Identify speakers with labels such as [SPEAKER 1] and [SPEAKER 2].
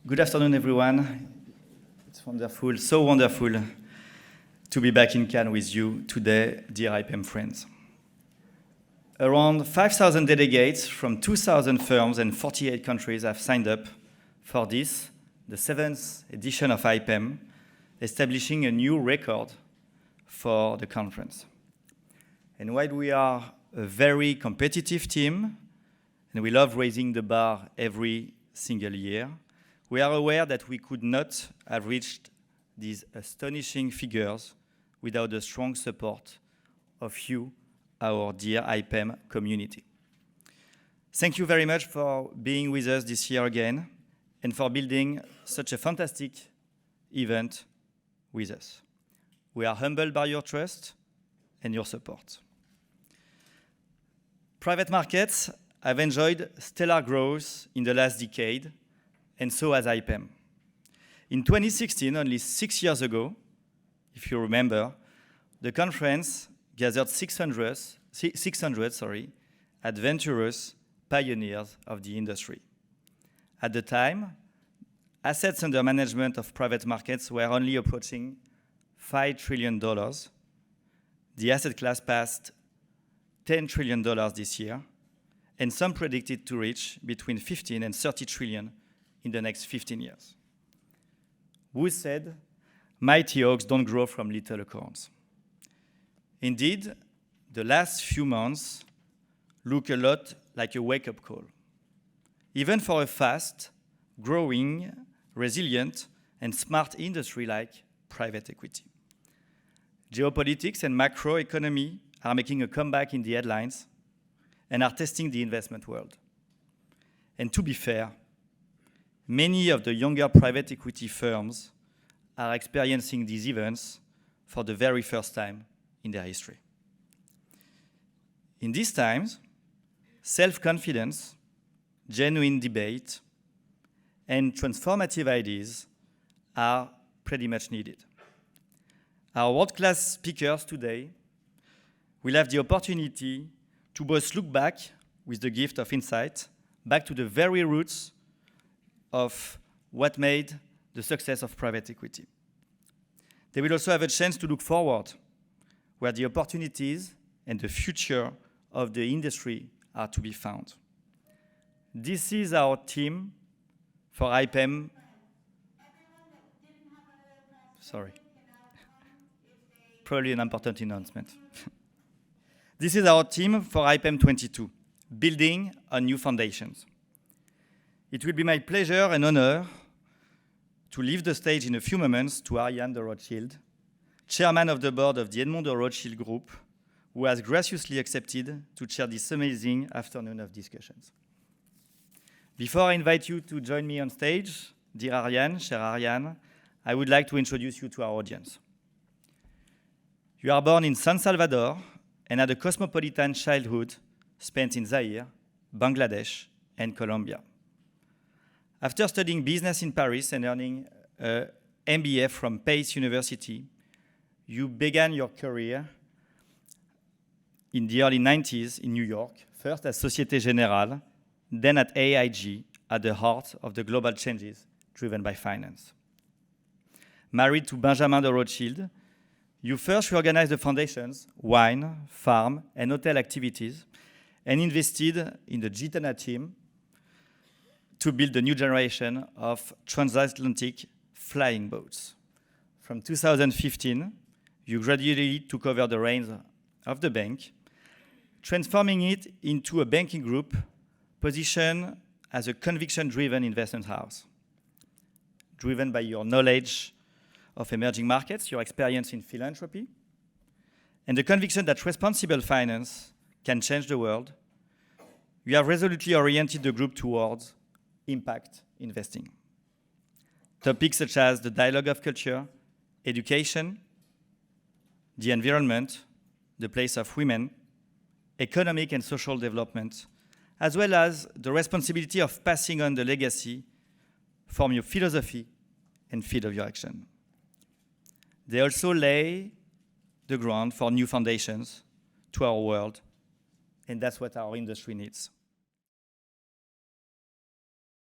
[SPEAKER 1] Good afternoon, everyone. It's wonderful, so wonderful to be back in Cannes with you today, dear IPEM friends. Around 5,000 delegates from 2,000 firms and 48 countries have signed up for this, the 7th edition of IPEM, establishing a new record for the conference. And while we are a very competitive team, and we love raising the bar every single year, we are aware that we could not have reached these astonishing figures without the strong support of you, our dear IPEM community. Thank you very much for being with us this year again and for building such a fantastic event with us. We are humbled by your trust and your support. Private markets have enjoyed stellar growth in the last decade, and so has IPEM. In 2016, only 6 years ago, if you remember, the conference gathered 600 adventurous pioneers of the industry. At the time, assets under management of private markets were only approaching $5 trillion. The asset class passed $10 trillion this year, and some predicted to reach between 15 and 30 trillion in the next 15 years. Who said, mighty oaks don't grow from little acorns? Indeed, the last few months look a lot like a wake-up call, even for a fast, growing, resilient, and smart industry like private equity. Geopolitics and macroeconomy are making a comeback in the headlines and are testing the investment world. And to be fair, many of the younger private equity firms are experiencing these events for the very first time in their history. In these times, self-confidence, genuine debate, and transformative ideas are pretty much needed. Our world-class speakers today will have the opportunity to both look back with the gift of insight, back to the very roots of what made the success of private equity. They will also have a chance to look forward, where the opportunities and the future of the industry are to be found. This is our team for IPEM. Sorry. Probably an important announcement. This is our team for IPEM 22, building on new foundations. It will be my pleasure and honor to leave the stage in a few moments to Ariane de Rothschild, chairman of the board of the Edmond de Rothschild Group, who has graciously accepted to chair this amazing afternoon of discussions. Before I invite you to join me on stage, dear Ariane, cher Ariane, I would like to introduce you to our audience. You are born in San Salvador and had a cosmopolitan childhood spent in Zaire, Bangladesh, and Colombia. After studying business in Paris and earning an MBA from Pace University, you began your career in the early 90s in New York, first at Société Générale, then at AIG, at the heart of the global changes driven by finance. Married to Benjamin de Rothschild, you first reorganized the foundation's wine, farm, and hotel activities and invested in the Gitana team to build the new generation of transatlantic flying boats. From 2015, you gradually took over the reins of the bank, transforming it into a banking group positioned as a conviction-driven investment house, driven by your knowledge of emerging markets, your experience in philanthropy, and the conviction that responsible finance can change the world. You have resolutely oriented the group towards impact investing. Topics such as the dialogue of culture, education, the environment, the place of women, economic and social development, as well as the responsibility of passing on the legacy from your philosophy and field of your action. They also lay the ground for new foundations to our world, and that's what our industry needs.